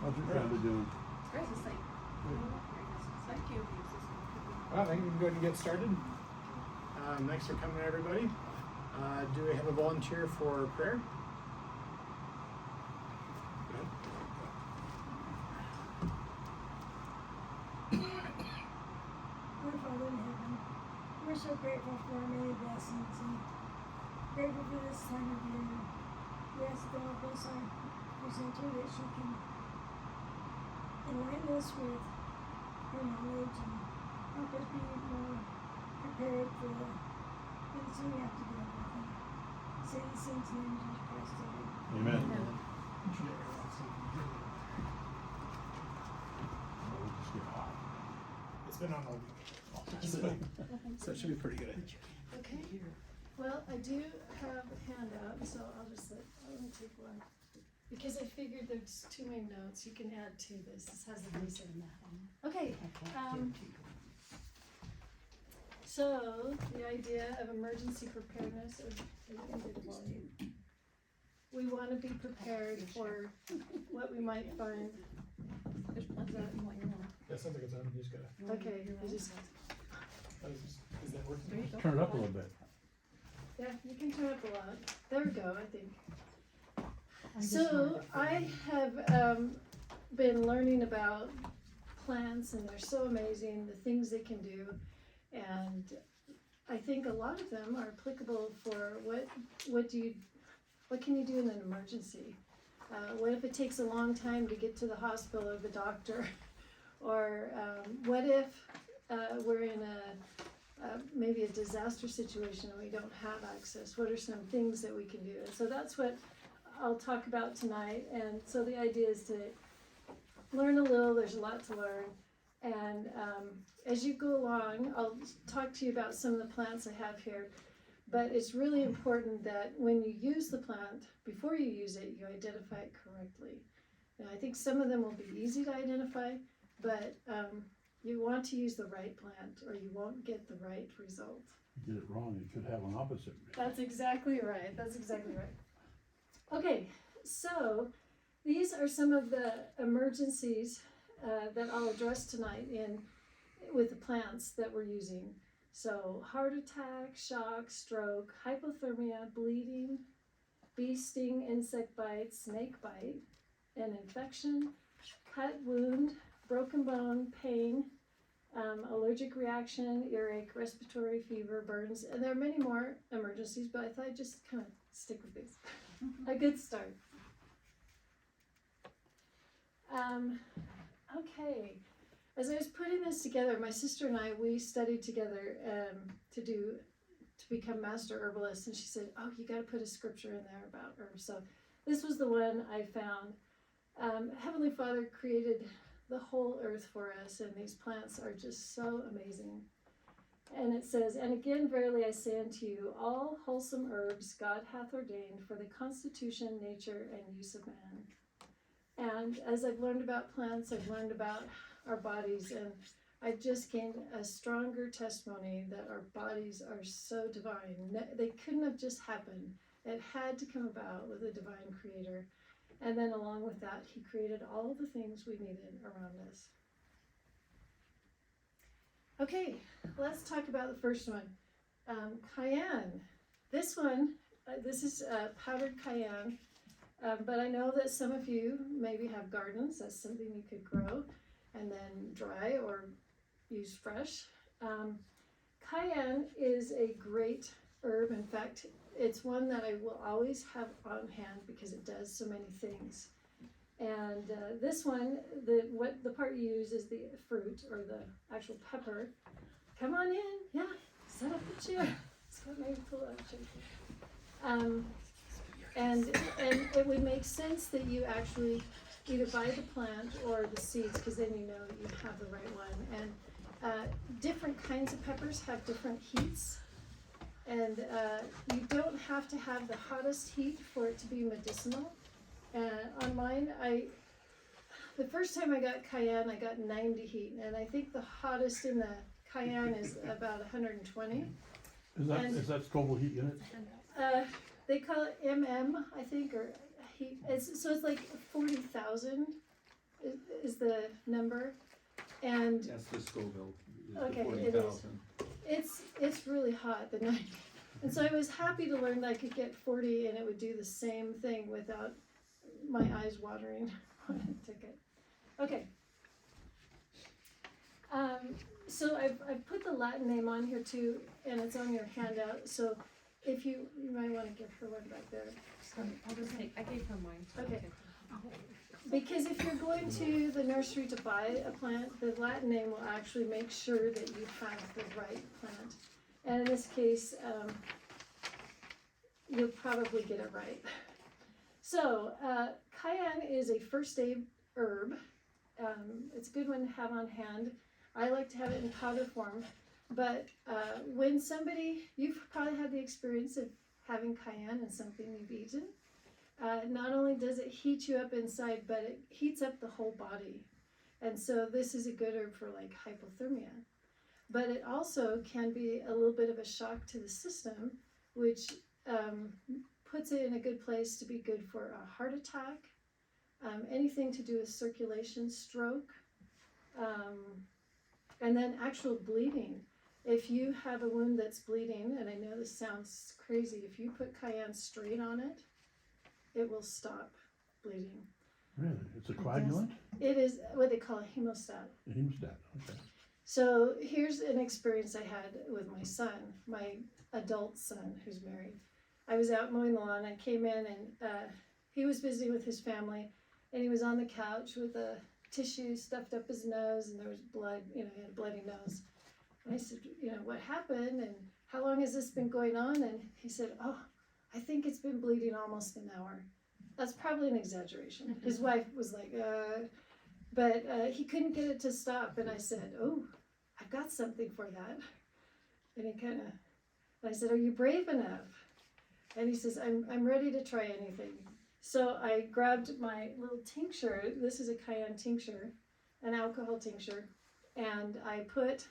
How's your family doing? Great. Thank you. Well, I think we can go ahead and get started. Thanks for coming, everybody. Do we have a volunteer for prayer? Go ahead. Our Father in heaven, we're so grateful for our many blessings and grateful for this time of year. We ask God bless our presenter that she can enlighten us with her knowledge and help us be more prepared for the things we have to deal with. And say these things in the name of Jesus Christ. Amen. Amen. It's been on all week. So it should be pretty good. Okay, well, I do have a handout, so I'll me take one. Because I figured there's too many notes, you can add to this. This has the basic and that. Okay, so the idea of emergency preparedness we want to be prepared for what we might find. There's plenty of what you want. That sounds like it's on. You just gotta. Okay, Is that working? Turn it up a little bit. yeah, you can turn up a lot. There we go, I think. So I have been learning about plants, and they're so amazing, the things they can do, and I think a lot of them are applicable for what can you do in an emergency? What if it takes a long time to get to the hospital or the doctor? Or what if we're in maybe a disaster situation and we don't have access? What are some things that we can do? And so that's what I'll talk about tonight. And so the idea is to learn a little. There's a lot to learn. And as you go along, I'll talk to you about some of the plants I have here. But it's really important that when you use the plant, before you use it, you identify it correctly. And I think some of them will be easy to identify, but you want to use the right plant or you won't get the right result. You get it wrong, you could have an opposite. That's exactly right. That's exactly right. Okay, so these are some of the emergencies that I'll address tonight with the plants that we're using. So heart attack, shock, stroke, hypothermia, bleeding, bee sting, insect bite, snake bite, an infection, cut, wound, broken bone, pain, allergic reaction, earache, respiratory fever, burns, and there are many more emergencies, but I thought I'd just kind of stick with these. A good start. Okay. As I was putting this together, my sister and I, we studied together to become master herbalists, and she said, oh, you got to put a scripture in there about herbs. So this was the one I found. Heavenly Father created the whole earth for us, and these plants are just so amazing. And it says, and again, verily I say unto you, all wholesome herbs God hath ordained for the constitution, nature, and use of man. And as I've learned about plants, I've learned about our bodies, and I've just gained a stronger testimony that our bodies are so divine. They couldn't have just happened. It had to come about with a divine creator. And then along with that, he created all the things we needed around us. Okay, let's talk about the first one. Cayenne. This one, this is powdered cayenne, but I know that some of you maybe have gardens. That's something you could grow and then dry or use fresh. Cayenne is a great herb. In fact, it's one that I will always have on hand because it does so many things. And this one, the part you use is the fruit or the actual pepper. Come on in, yeah, set up the chair. So maybe pull out a chair. And it would make sense that you actually either buy the plant or the seeds, because then you know you have the right one. And different kinds of peppers have different heats. And you don't have to have the hottest heat for it to be medicinal. On mine, the first time I got cayenne, I got 90 heat, and I think the hottest in the cayenne is about 120. Is that Scoville heat unit? They call it I think, or heat. So it's like 40,000, is the number. And That's the Scoville, is Okay, the it is. 40,000. it's really hot, the 90. And so I was happy to learn that I could get 40 and it would do the same thing without my eyes watering when I took it. Okay. So I've put the Latin name on here too, and it's on your handout. So if you might want to give her one back there. I'll just take, I gave her mine. so Okay. I'll take Because if you're going to the nursery to buy a plant, the Latin name will actually make sure that you have the right plant. And in this case, you'll probably get it right. So, cayenne is a first aid herb. It's a good one to have on hand. I like to have it in powder form. But when you've probably had the experience of having cayenne in something you've eaten. Not only does it heat you up inside, but it heats up the whole body. And so this is a good herb for like hypothermia. But it also can be a little bit of a shock to the system, which puts it in a good place to be good for a heart attack, anything to do with circulation, stroke, and then actual bleeding. If you have a wound that's bleeding, and I know this sounds crazy, if you put cayenne straight on it, it will stop bleeding. Really? It's a coagulant? It is what they call a hemostat. A hemostat, okay. So here's an experience I had with my son, my adult son who's married. I was out mowing the lawn. I came in and he was busy with his family, and he was on the couch with a tissue stuffed up his nose, and there was blood, he had a bloody nose. And I said, what happened and how long has this been going on? And he said, oh, I think it's been bleeding almost an hour. That's probably an exaggeration. His wife was like, but he couldn't get it to stop. And I said, oh, I've got something for that. And and I said, are you brave enough? And he says, I'm ready to try anything. So I grabbed my little tincture. This is a cayenne tincture, an alcohol tincture. And I put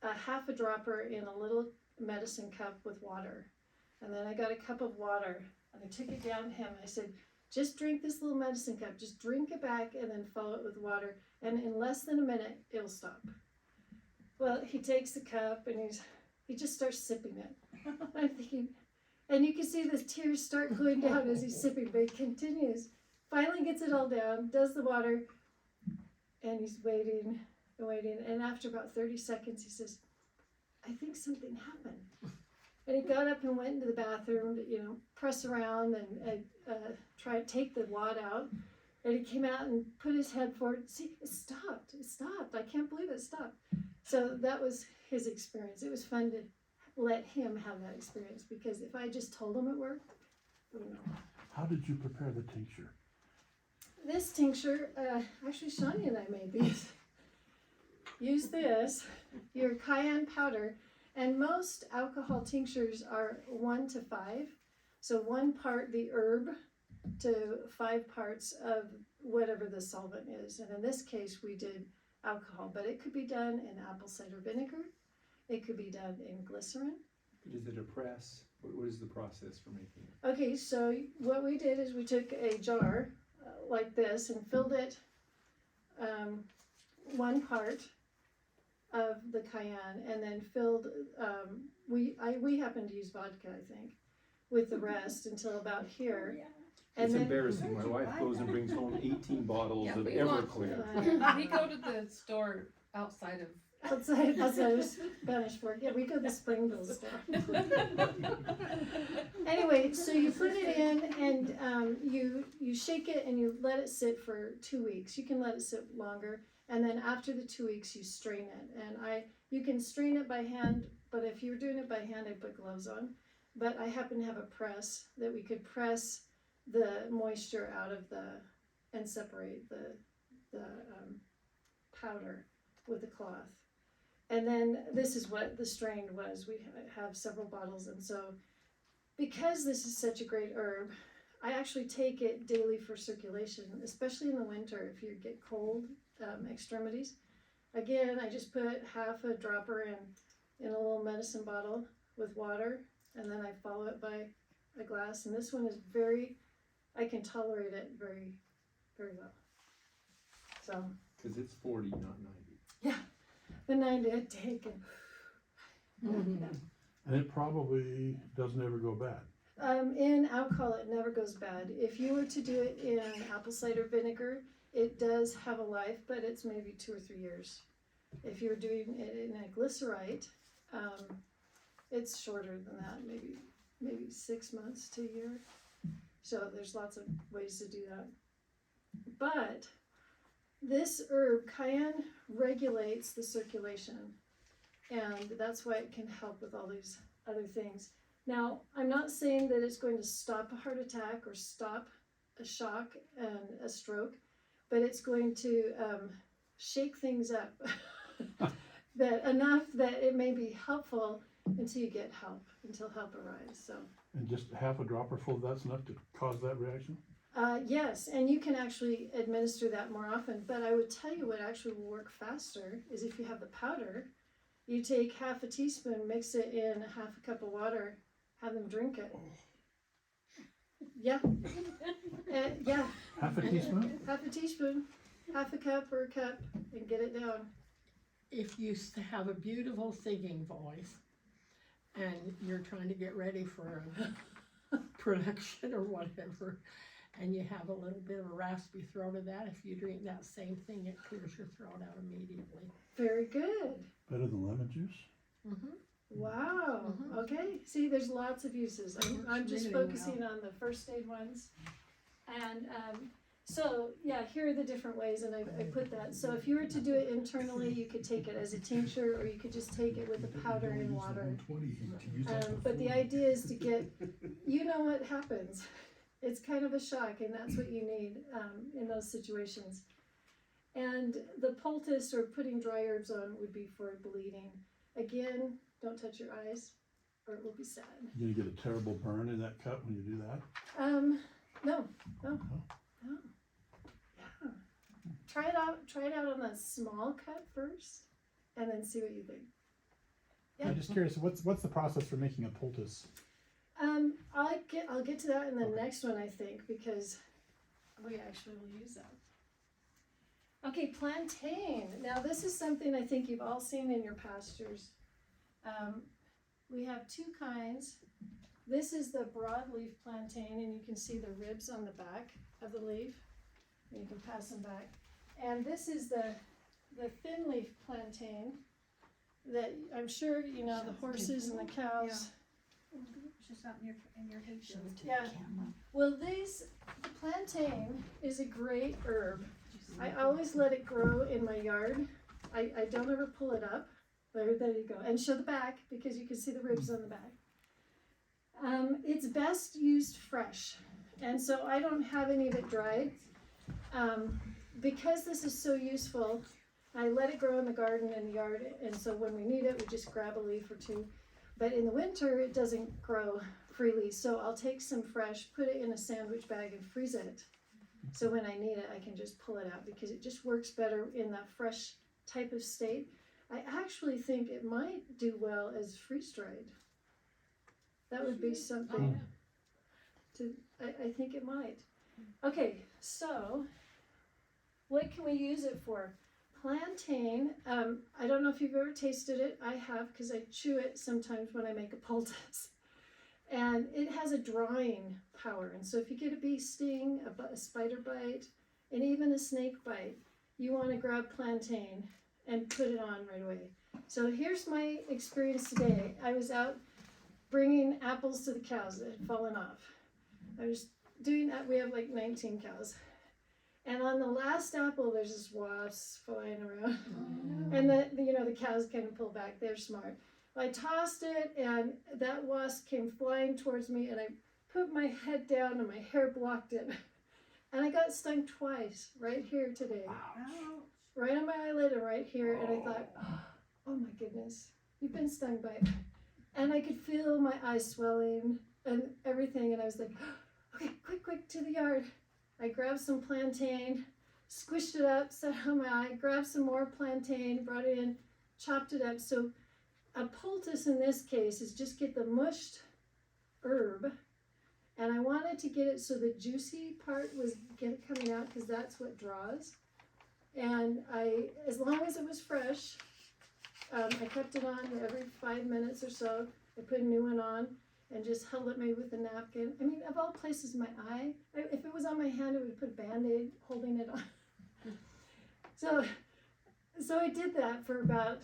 a half a dropper in a little medicine cup with water. And then I got a cup of water and I took it down to him. And I said, just drink this little medicine cup. Just drink it back and then follow it with water. And in less than a minute, it'll stop. Well, he takes the cup and he just starts sipping it. I'm thinking, and you can see the tears start going down as he's sipping, but he continues. Finally gets it all down, does the water, and he's waiting and waiting. And after about 30 seconds, he says, I think something happened. And he got up and went into the bathroom to, press around and try to take the wad out. And he came out and put his head forward. See, it stopped. It stopped. I can't believe it stopped. So that was his experience. It was fun to let him have that experience, because if I just told him it worked, I don't know. How did you prepare the tincture? This tincture, actually Shani and I made these. Use this, your cayenne powder. And most alcohol tinctures are 1 to 5. So 1 part the herb to 5 parts of whatever the solvent is. And in this case, we did alcohol, but it could be done in apple cider vinegar. It could be done in glycerin. Is it a press? What is the process for making it? Okay, so what we did is we took a jar like this and filled it 1 part of the cayenne, and then filled, we happened to use vodka, I think, with the rest until about here. Yeah. And It's then, embarrassing. My wife goes and brings home 18 bottles Yeah, of we want- Everclear. We go to the store outside of. outside of Spanish Fork, yeah, we go to the Springville store. Anyway, so you put it in and you shake it and you let it sit for 2 weeks. You can let it sit longer, and then after the 2 weeks you strain it. And you can strain it by hand, but if you're doing it by hand, I put gloves on. But I happen to have a press that we could press the moisture out of and separate the powder with a cloth. And then this is what the strain was. We have several bottles, and so because this is such a great herb, I actually take it daily for circulation, especially in the winter if you get cold extremities. Again, I just put half a dropper in a little medicine bottle with water, and then I follow it by a glass. And this one is I can tolerate it very, very well. So, Cause it's 40, not 90. the 90 had taken. And it probably doesn't ever go bad. In alcohol, it never goes bad. If you were to do it in apple cider vinegar, it does have a life, but it's maybe 2 or 3 years. If you're doing it in a glycerite, it's shorter than that, maybe 6 months to a year. So there's lots of ways to do that. But this herb, cayenne, regulates the circulation, and that's why it can help with all these other things. Now, I'm not saying that it's going to stop a heart attack or stop a shock and a stroke, but it's going to shake things up that enough that it may be helpful until you get help, until help arrives. So. And just half a dropper full of that's enough to cause that reaction? Yes, and you can actually administer that more often, but I would tell you what actually will work faster is if you have the powder, you take half a teaspoon, mix it in half a cup of water, have them drink it. Yeah. Yeah. Half a teaspoon? Half a teaspoon, half a cup or a cup, and get it down. If you have a beautiful singing voice and you're trying to get ready for a production or whatever, and you have a little bit of a raspy throat of that, if you drink that same thing, it clears your throat out immediately. Very good. Better than lemon juice? Mm-hmm. Wow. Okay. See, there's lots of uses. I'm just Really focusing on the first aid ones. And so, yeah, here are the different ways, and I put that. So if you were to do it internally, you could take it as a tincture, or you could just take it with the powder in water. But the idea is to get, you know what happens. It's kind of a shock, and that's what you need in those situations. And the poultice, or putting dry herbs on, would be for bleeding. Again, don't touch your eyes, or it will be sad. You're gonna get a terrible burn in that cut when you do that? No. Yeah. Try it out on a small cut first, and then see what you think. Yeah. I'm just curious, what's the process for making a poultice? I'll get to that in the Okay. next one, I think, because we actually will use that. Okay, plantain. Now this is something I think you've all seen in your pastures. We have two kinds. This is the broadleaf plantain, and you can see the ribs on the back of the leaf. And you can pass them back. And this is the thin leaf plantain that I'm sure you know, the horses and the cows. Just out in your picture. Yeah. Well, the plantain is a great herb. I always let it grow in my yard. I don't ever pull it up. There you go. And show the back, because you can see the ribs on the back. It's best used fresh. And so I don't have any of it dried. Because this is so useful, I let it grow in the garden and the yard. And so when we need it, we just grab a leaf or two. But in the winter, it doesn't grow freely. So I'll take some fresh, put it in a sandwich bag, and freeze it. So when I need it, I can just pull it out, because it just works better in that fresh type of state. I actually think it might do well as freeze-dried. That would be something I think it might. Okay, so what can we use it for? Plantain, I don't know if you've ever tasted it. I have, because I chew it sometimes when I make a poultice. And it has a drawing power. And so if you get a bee sting, a spider bite, and even a snake bite, you want to grab plantain and put it on right away. So here's my experience today. I was out bringing apples to the cows that had fallen off. I was doing that. We have like 19 cows. And on the last apple, there's this wasps flying around. And the cows kind of pull back. They're smart. I tossed it, and that wasp came flying towards me, and I put my head down, and my hair blocked it. And I got stung twice, right here today. Right on my eyelid and right here. And I thought, oh my goodness, you've been stung by it. And I could feel my eyes swelling and everything. And I was like, okay, quick, to the yard. I grabbed some plantain, squished it up, set it on my eye, grabbed some more plantain, brought it in, chopped it up. So a poultice in this case is just get the mushed herb. And I wanted to get it so the juicy part was coming out, because that's what draws. And as long as it was fresh, I kept it on every 5 minutes or so. I put a new one on and just held it maybe with a napkin. I mean, of all places, my eye. If it was on my hand, I would put a Band-Aid holding it on. So I did that for about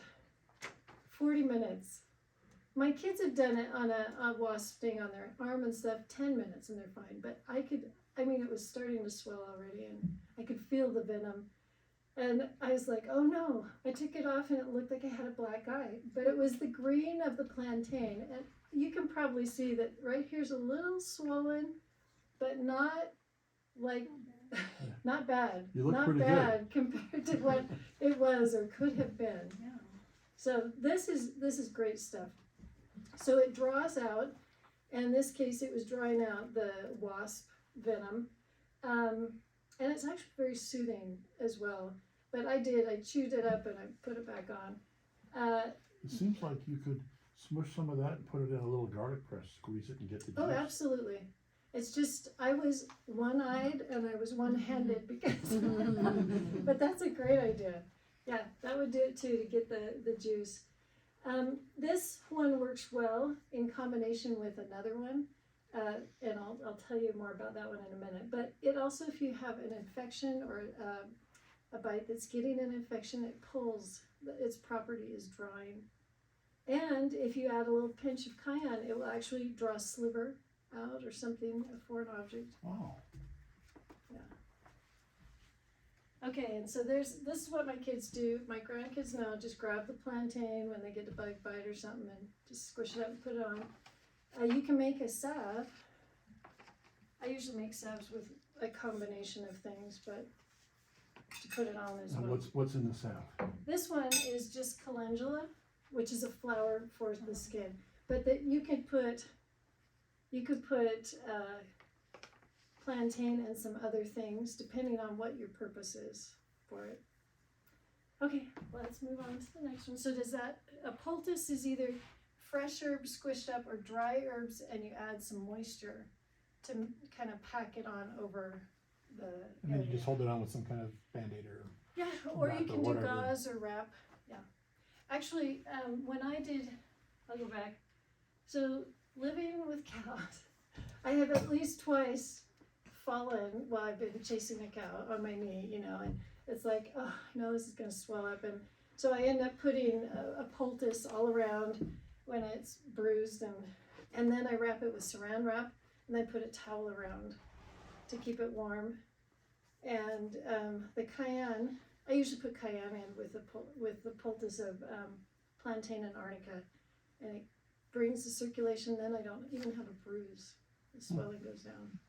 40 minutes. My kids have done it on a wasp sting on their arm and stuff, 10 minutes, and they're fine. But it was starting to swell already, and I could feel the venom. And I was like, oh no. I took it off and it looked like I had a black eye. But it was the green of the plantain. And you can probably see that right here's a little swollen, but not like, not bad. You look not pretty bad compared to what it was or could have been. Yeah. So this is great stuff. So it draws out, and in this case it was drawing out the wasp venom. And it's actually very soothing as well. But I chewed it up and I put it back on. It seems like you could smush some of that and put it in a little garlic press, squeeze it and get the juice. Oh, absolutely. It's just, I was one-eyed and I was one-handed because, but that's a great idea. Yeah, that would do it too, to get the juice. This one works well in combination with another one. And I'll tell you more about that one in a minute. But it also, if you have an infection or a bite that's getting an infection, it pulls. Its property is drying. And if you add a little pinch of cayenne, it will actually draw sliver out or something, a foreign object. Wow. Okay, and so this is what my kids do. My grandkids now just grab the plantain when they get a bug bite or something and just squish it up and put it on. You can make a salve. I usually make salves with a combination of things, but to put it on as And well. what's in the salve? This one is just calendula, which is a flower for the skin. But that you could put plantain and some other things depending on what your purpose is for it. Okay, let's move on to the next one. So a poultice is either fresh herbs squished up or dry herbs, and you add some moisture to kind of pack it on over the And then you area. just hold it on with some kind of Band-Aid or. Yeah, or wrap you or can do whatever. gauze or wrap. Yeah. Actually, when I'll go back. So living with cows, I have at least twice fallen while I've been chasing a cow on my knee, and it's like, oh, no, this is going to swell up. And so I end up putting a poultice all around when it's bruised, and then I wrap it with saran wrap, and I put a towel around to keep it warm. And the cayenne, I usually put cayenne in with the poultice of plantain and arnica, and it brings the circulation. Then I don't even have a bruise. The swelling goes down.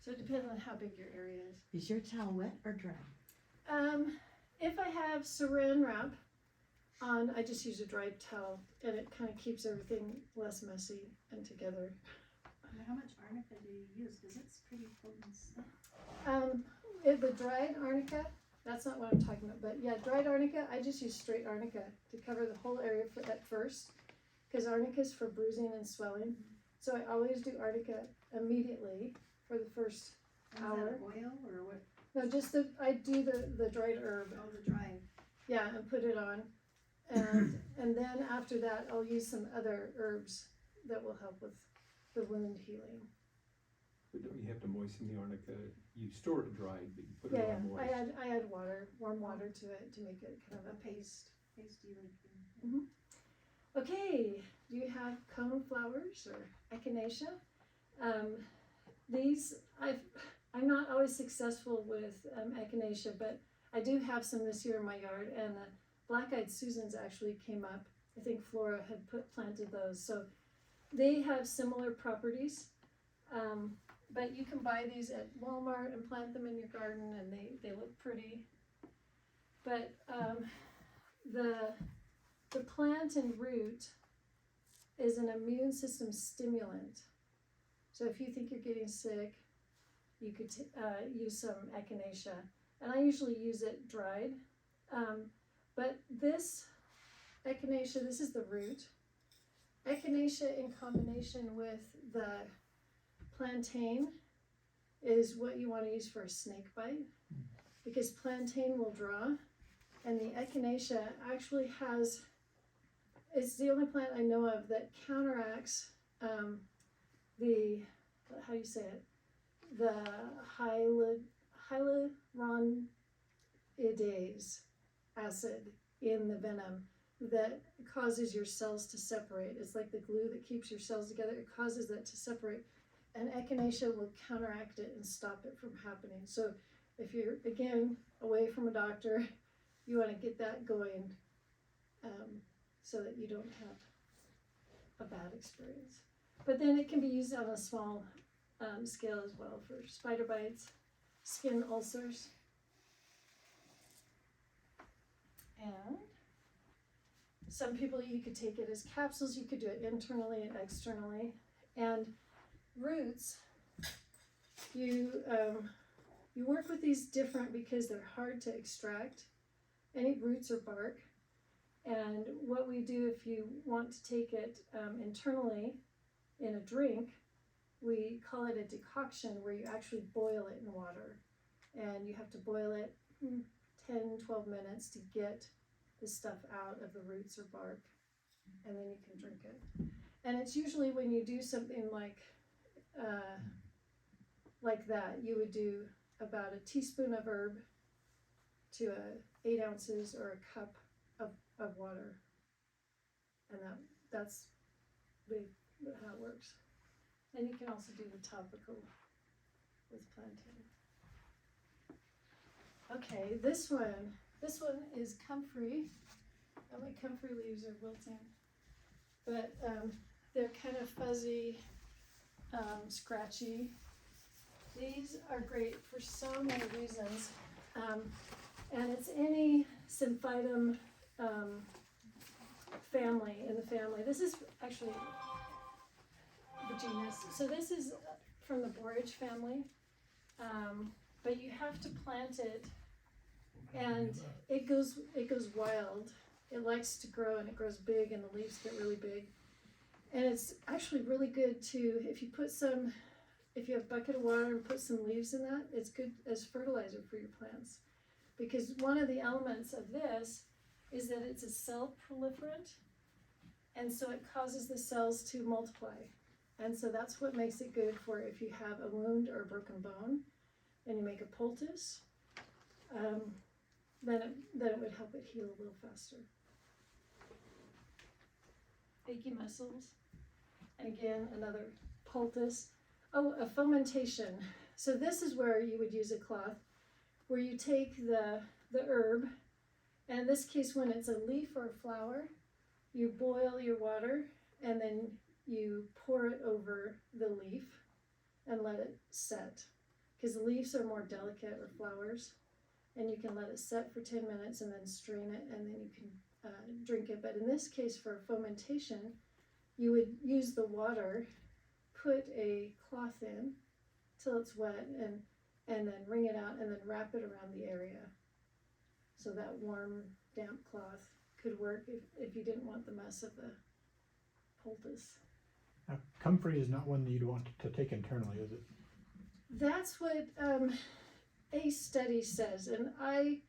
So it depends on how big your area is. Is your towel wet or dry? If I have saran wrap on, I just use a dry towel, and it kind of keeps everything less messy and together. How much arnica do you use? Because it's pretty potent stuff. The dried arnica, that's not what I'm talking about, but yeah, dried arnica, I just use straight arnica to cover the whole area at first, because arnica is for bruising and swelling. So I always do arnica immediately for the first hour. Is that oil or what? No, I do the dried herb. Oh, the dry. Yeah, and put it on. And then after that, I'll use some other herbs that will help with the wound healing. But don't you have to moisten the arnica? You store it dried, but you put it Yeah, on moist. I add water, warm water to it to make it kind of a paste. Pasty like thing. Okay, do you have cone flowers or echinacea? I'm not always successful with echinacea, but I do have some this year in my yard, and black-eyed Susans actually came up. I think Flora had planted those, so they have similar properties. But you can buy these at Walmart and plant them in your garden, and they look pretty. But the plant and root is an immune system stimulant. So if you think you're getting sick, you could use some echinacea. And I usually use it dried. But this echinacea, this is the root. Echinacea in combination with the plantain is what you want to use for a snake bite. because plantain will draw, and the echinacea actually has, it's the only plant I know of that counteracts the, how do you say it? The hyaluronidase acid in the venom that causes your cells to separate. It's like the glue that keeps your cells together. It causes that to separate. And echinacea will counteract it and stop it from happening. So if you're, again, away from a doctor, you want to get that going so that you don't have a bad experience. But then it can be used on a small scale as well for spider bites, skin ulcers. And some people, you could take it as capsules, you could do it internally and externally. And roots, you work with these different because they're hard to extract, any roots or bark. And what we do, if you want to take it internally in a drink, we call it a decoction, where you actually boil it in water. And you have to boil it 10-12 minutes to get the stuff out of the roots or bark, and then you can drink it. And it's usually when you do something like that, you would do about a teaspoon of herb to 8 ounces or a cup of water, and that's how it works. And you can also do the topical with plantain. Okay, this one is comfrey. Oh, my comfrey leaves are wilting, but they're kind of fuzzy, scratchy. These are great for so many reasons, and it's any symphytum family in the family. This is actually the genus. So this is from the borage family, but you have to plant it, and it goes wild. It likes to grow, and it grows big, and the leaves get really big. And it's actually really good to, if you have a bucket of water and put some leaves in that, it's good as fertilizer for your plants. Because one of the elements of this is that it's a cell proliferant, and so it causes the cells to multiply. And so that's what makes it good for if you have a wound or a broken bone and you make a poultice, then it would help it heal a little faster. Achy muscles, and again, another poultice. Oh, a fomentation. So this is where you would use a cloth, where you take the herb, and in this case, when it's a leaf or a flower, you boil your water, and then you pour it over the leaf and let it set. Because the leaves are more delicate, or flowers, and you can let it set for 10 minutes and then strain it, and then you can drink it. But in this case, for fomentation, you would use the water, put a cloth in till it's wet, and then wring it out, and then wrap it around the area. So that warm, damp cloth could work if you didn't want the mess of the poultice. Now, comfrey is not one that you'd want to take internally, is it? That's what a study says, and I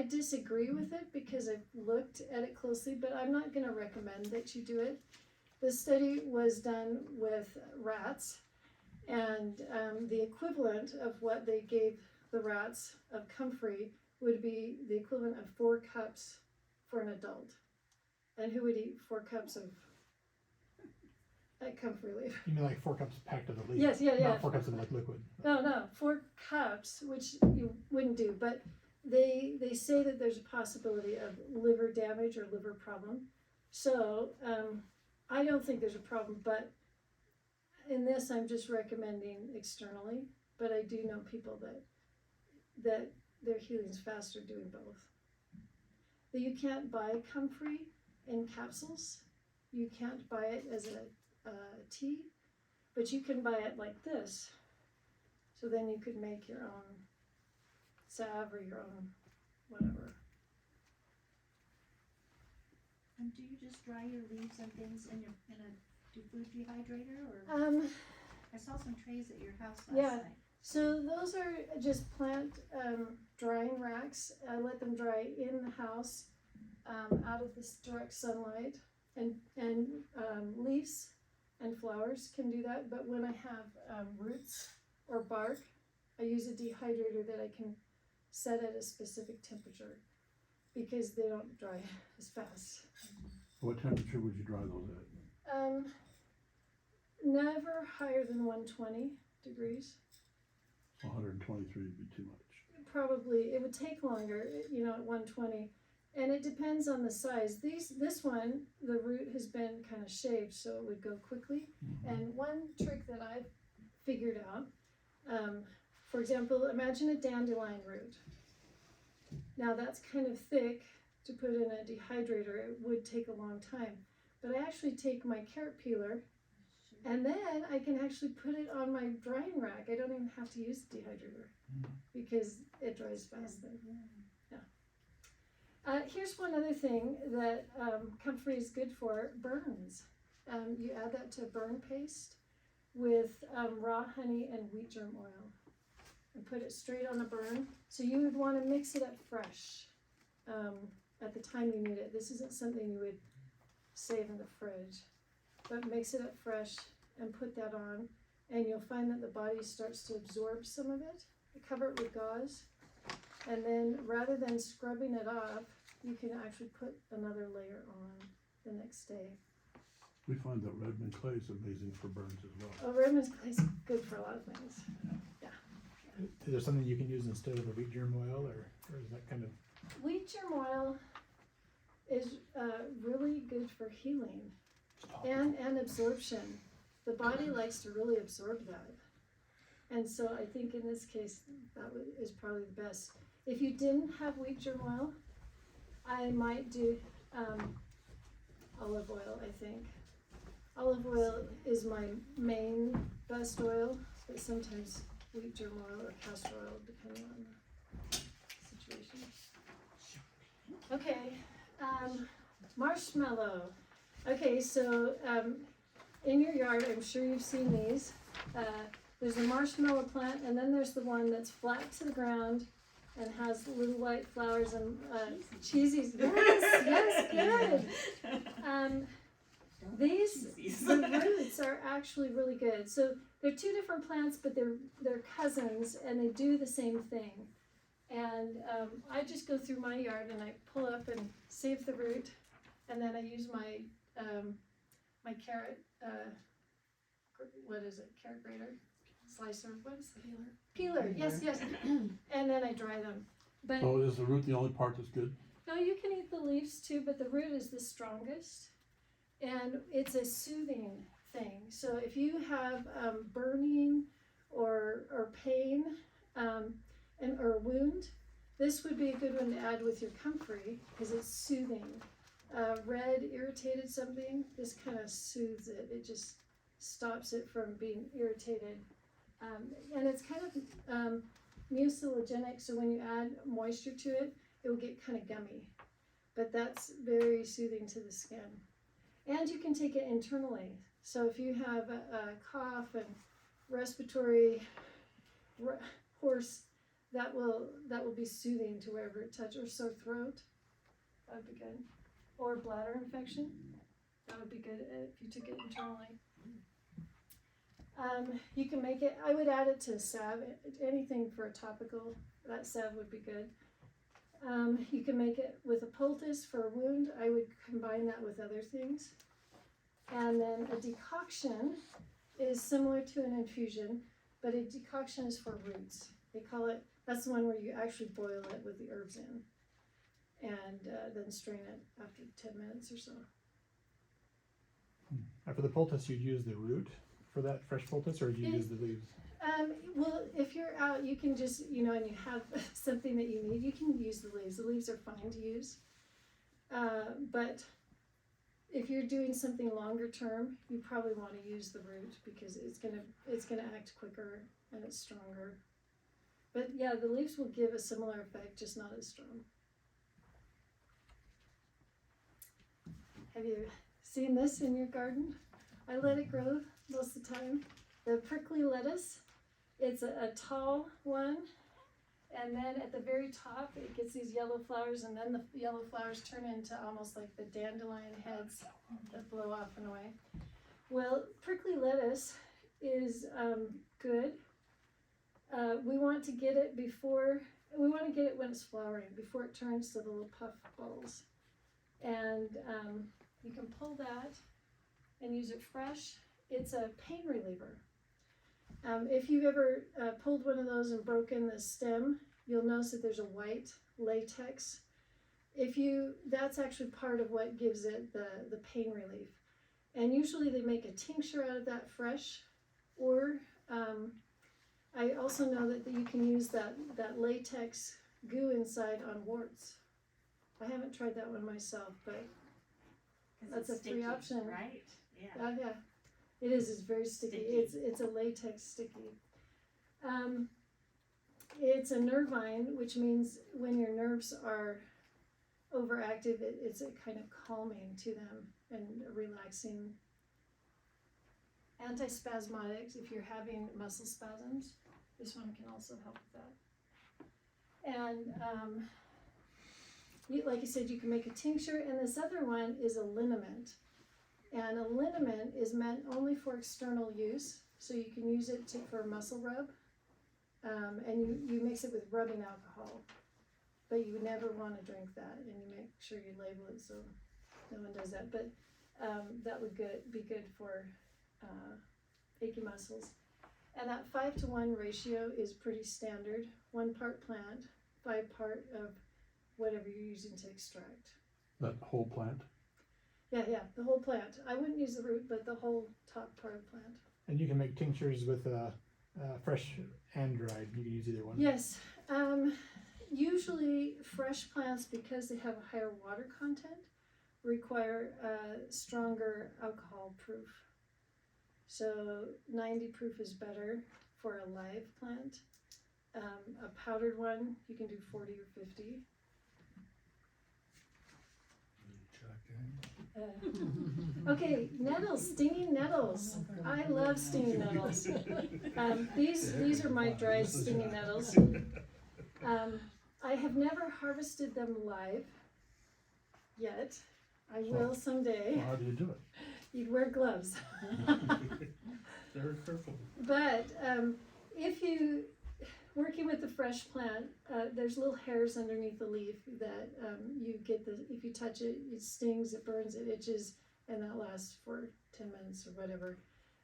disagree with it because I've looked at it closely, but I'm not going to recommend that you do it. The study was done with rats, and the equivalent of what they gave the rats of comfrey would be the equivalent of 4 cups for an adult. And who would eat 4 cups of comfrey leaf? You mean like 4 cups packed of the leaf? Yes, yeah. Not 4 cups of like liquid. No, 4 cups, which you wouldn't do, but they say that there's a possibility of liver damage or liver problem. So I don't think there's a problem, but in this I'm just recommending externally. But I do know people that their healing's faster doing both. But you can't buy comfrey in capsules. You can't buy it as a tea, but you can buy it like this. So then you could make your own salve or your own whatever. And do you just dry your leaves and things in a food dehydrator, or? I saw some trays at your house last Yeah. night. So those are just plant drying racks. I let them dry in the house, out of this direct sunlight, and leaves and flowers can do that. But when I have roots or bark, I use a dehydrator that I can set at a specific temperature because they don't dry as fast. What temperature would you dry those at? Never higher than 120 degrees. 123 would be too much. Probably, it would take longer, at 120. And it depends on the size. This one, the root has been kind of shaved, so it would go quickly. And one trick that I've figured out, for example, imagine a dandelion root. Now that's kind of thick to put in a dehydrator. It would take a long time. But I actually take my carrot peeler and then I can actually put it on my drying rack. I don't even have to use the dehydrator because it dries fast then. Yeah. Here's one other thing that comfrey is good for, burns. You add that to burn paste with raw honey and wheat germ oil and put it straight on the burn. So you would want to mix it up fresh at the time you need it. This isn't something you would save in the fridge. But mix it up fresh and put that on, and you'll find that the body starts to absorb some of it. Cover it with gauze, and then rather than scrubbing it off, you can actually put another layer on the next day. We find that Redmond clay is amazing for burns as well. Oh, Redmond's clay is good for a lot of things. Yeah. Is there something you can use instead of the wheat germ oil, or is that kind of? Wheat germ oil is really good for healing. And absorption. The body likes to really absorb that. And so I think in this case, that is probably the best. If you didn't have wheat germ oil, I might do olive oil, I think. Olive oil is my main best oil, but sometimes wheat germ oil or castor oil, depending on the situation. Okay, marshmallow. Okay, so in your yard, I'm sure you've seen these. There's a marshmallow plant, and then there's the one that's flat to the ground and has little white flowers and cheesies. Yes, good. The roots are actually really good. So they're two different plants, but they're cousins, and they do the same thing. And I just go through my yard and I pull up and save the root, and then I use my my carrot, what is it? Carrot grater, slicer. What is it? Peeler. Yes. And then I dry them. But So is the root the only part that's good? no, you can eat the leaves too, but the root is the strongest, and it's a soothing thing. So if you have burning or pain or a wound, this would be a good one to add with your comfrey because it's soothing. Red irritated something, this kind of soothes it. It just stops it from being irritated. And it's kind of mucilagenic, so when you add moisture to it, it will get kind of gummy. But that's very soothing to the skin. And you can take it internally. So if you have a cough and respiratory hoarse, that will be soothing to wherever it touches, or sore throat, that would be good. Or bladder infection, that would be good if you took it internally. You can make it, I would add it to salve, anything for a topical, that salve would be good. You can make it with a poultice for a wound. I would combine that with other things. And then a decoction is similar to an infusion, but a decoction is for roots. They call it, that's the one where you actually boil it with the herbs in. And then strain it after 10 minutes or so. For the poultice, you'd use the root for that fresh poultice, or do you use the leaves? Well, if you're out, you can just, and you have something that you need, you can use the leaves. The leaves are fine to use. But if you're doing something longer term, you probably want to use the root because it's gonna act quicker and it's stronger. But yeah, the leaves will give a similar effect, just not as strong. Have you seen this in your garden? I let it grow most of the time. The prickly lettuce, It's a tall one, and then at the very top, it gets these yellow flowers, and then the yellow flowers turn into almost like the dandelion heads that blow off and away. Well, prickly lettuce is good. We want to get it when it's flowering, before it turns to the little puff balls. And you can pull that and use it fresh. It's a pain reliever. If you've ever pulled one of those and broken the stem, you'll notice that there's a white latex. That's actually part of what gives it the pain relief. And usually they make a tincture out of that fresh, or I also know that you can use that latex goo inside on warts. I haven't tried that one myself, but 'Cause that's it's a free sticky, option. right? Yeah. Yeah, it is. It's very sticky. Sticky. It's a latex sticky. It's a nervine, which means when your nerves are overactive, it's a kind of calming to them and relaxing. Antispasmodics, if you're having muscle spasms, this one can also help with that. And like you said, you can make a tincture, and this other one is a liniment. And a liniment is meant only for external use, so you can use it for a muscle rub, and you mix it with rubbing alcohol, but you would never want to drink that, and you make sure you label it so no one does that, but that would be good for achy muscles. And that 5-to-1 ratio is pretty standard. 1 part plant, 5 part of whatever you're using to extract. That whole plant? Yeah, the whole plant. I wouldn't use the root, but the whole top part of the plant. And you can make tinctures with fresh and dried. You can use either one. Yes. Usually fresh plants, because they have a higher water content, require stronger alcohol proof. So 90 proof is better for a live plant. A powdered one, you can do 40 or 50. Okay, nettles, stinging nettles. I love stinging nettles. These are my dried stinging nettles. I have never harvested them live yet. I will someday. Well, how do you do it? You'd wear gloves. Very careful. But if you working with the fresh plant, there's little hairs underneath the leaf that you get if you touch it, it stings, it burns, it itches, and that lasts for 10 minutes or whatever.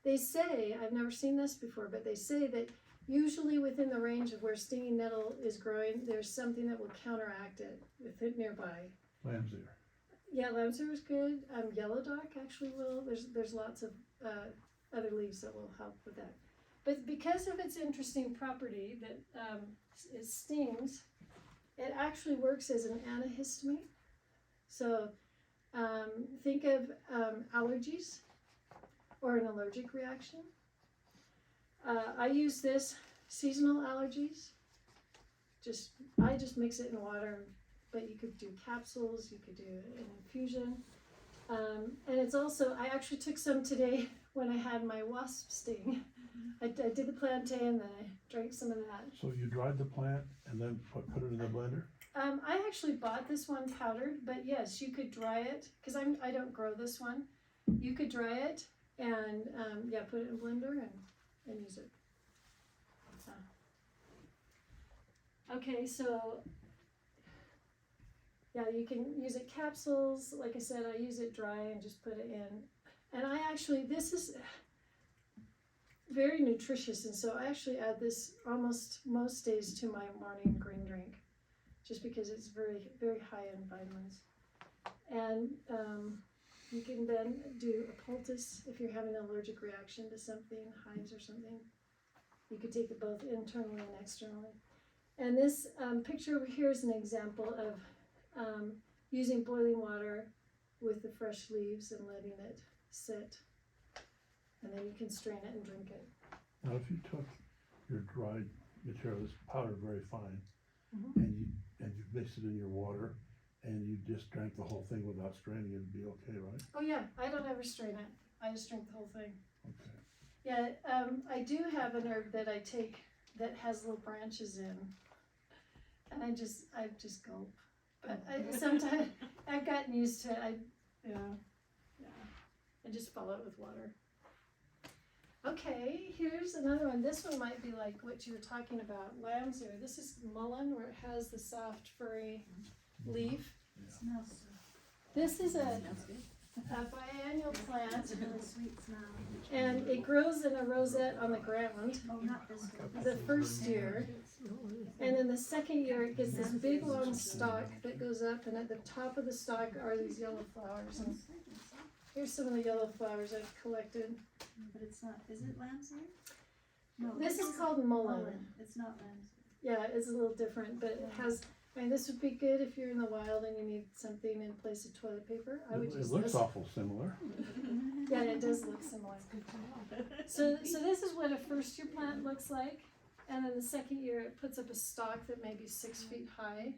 They say, I've never seen this before, but they say that usually within the range of where stinging nettle is growing, there's something that will counteract it with it nearby. Lamb's ear. Yeah, lamb's ear is good. Yellow dock actually will. There's lots of other leaves that will help with that. But because of its interesting property that it stings, it actually works as an antihistamine. So think of allergies or an allergic reaction. I use this seasonal allergies. I just mix it in water, but you could do capsules, you could do an infusion. And it's also, I actually took some today when I had my wasp sting. I did the plantain and then I drank some of that. So you dried the plant and then put it in the blender? I actually bought this one powdered, but yes, you could dry it, because I don't grow this one. You could dry it and put it in a blender and use it. Okay, so yeah, you can use it capsules. Like I said, I use it dry and just put it in. And this is very nutritious, and so I actually add this almost most days to my morning green drink, just because it's very, very high in vitamins. And you can then do a poultice if you're having an allergic reaction to something, hives or something. You could take it both internally and externally. And this picture over here is an example of using boiling water with the fresh leaves and letting it sit. And then you can strain it and drink it. Now, if you took your dried material, this powder very fine, Mm-hmm. and you mixed it in your water, and you just drank the whole thing without straining, it'd be okay, right? Oh yeah, I don't ever strain it. I just drink the whole thing. Okay. Yeah, I do have an herb that I take that has little branches in, and I just gulp. But sometimes I've gotten used to it. I just follow it with water. Okay, here's another one. This one might be like what you were talking about, lamb's ear. This is mullein, where it has the soft, furry leaf. Smells so This is a biennial plant, and it grows in a rosette on the ground Oh, not this one. the first year, and then the second year it gets this big long stalk that goes up, and at the top of the stalk are these yellow flowers. And here's some of the yellow flowers I've collected. But it's not, is it lamb's ear? No. This is called mullein. It's not lamb's ear. Yeah, it's a little different, but it has, I mean, this would be good if you're in the wild and you need something in place of toilet paper. I would It use looks this. awful similar. Yeah, it does look similar. So this is what a first year plant looks like, and then the second year it puts up a stalk that may be 6 feet high,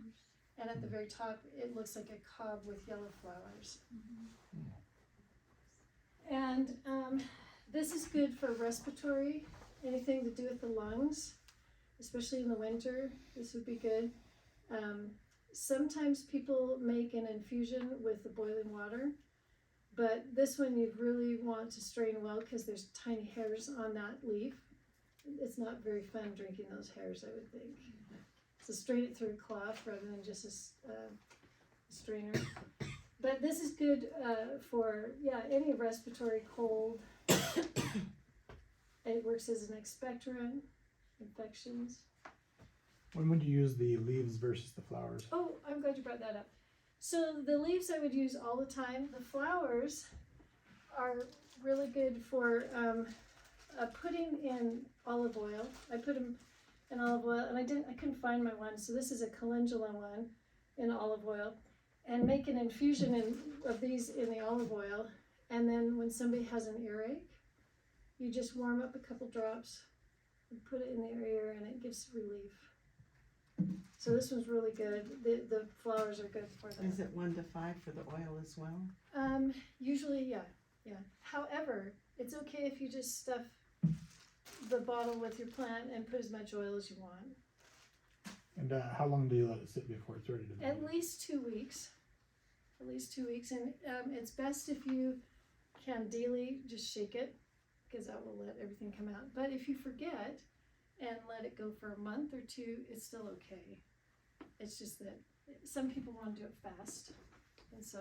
and at the very top it looks like a cob with yellow flowers. And this is good for respiratory, anything to do with the lungs, especially in the winter. This would be good. Sometimes people make an infusion with the boiling water, but this one you really want to strain well because there's tiny hairs on that leaf. It's not very fun drinking those hairs, I would think. So strain it through a cloth rather than just a strainer. But this is good for, any respiratory cold. It works as an expectorant, infections. When would you use the leaves versus the flowers? Oh, I'm glad you brought that up. So the leaves I would use all the time. The flowers are really good for putting in olive oil. I put them in olive oil, and I couldn't find my one, so this is a calendula one in olive oil. And make an infusion of these in the olive oil, and then when somebody has an earache, you just warm up a couple drops and put it in their ear, and it gives relief. So this one's really good. The flowers are good for that. Is it 1 to 5 for the oil as well? Usually, yeah. However, it's okay if you just stuff the bottle with your plant and put as much oil as you want. And how long do you let it sit before it's ready to At blend? least 2 weeks. At least 2 weeks, and it's best if you can daily just shake it, because that will let everything come out. But if you forget and let it go for a month or two, it's still okay. It's just that some people want to do it fast, and so.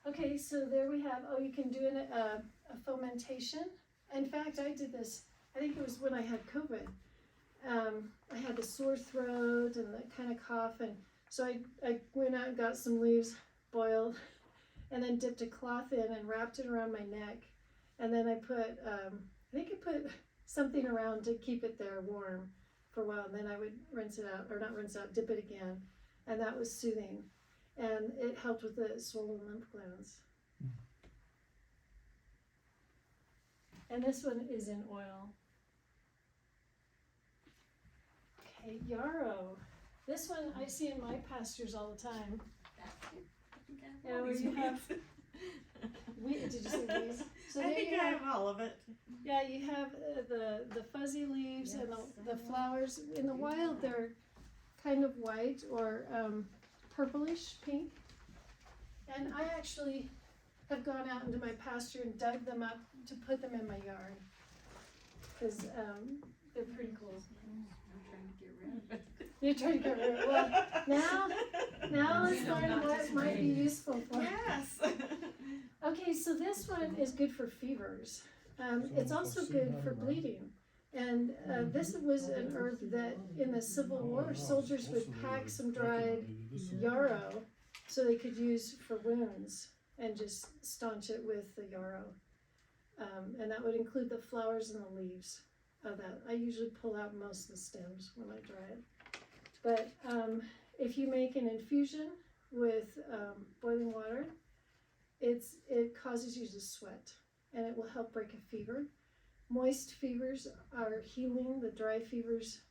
Okay, so there we have. Oh, you can do a fermentation. In fact, I did this. I think it was when I had COVID. I had the sore throat and that kind of cough, and so I went out and got some leaves boiled, and then dipped a cloth in and wrapped it around my neck, and then I put something around to keep it there warm for a while, and then I would rinse it out, or not rinse out, dip it again, and that was soothing, and it helped with the swollen lymph glands. And this one is in oil. Okay, yarrow. This one I see in my pastures all the time. Yeah, where you have did you say these? So I there think you I have, have all of it. yeah, you have the fuzzy leaves and the flowers. In the wild, they're kind of white or purplish pink. And I actually have gone out into my pasture and dug them up to put them in my yard because they're pretty cool. You're trying to get rid of it. Well, now let's learn what might be useful for. Yes. Okay, so this one is good for fevers. It's also good for bleeding. And this was an herb that in the Civil War, soldiers would pack some dried yarrow so they could use for wounds and just staunch it with the yarrow. And that would include the flowers and the leaves of that. I usually pull out most of the stems when I dry it. But if you make an infusion with boiling water, it causes you to sweat, and it will help break a fever. Moist fevers are healing. The dry fevers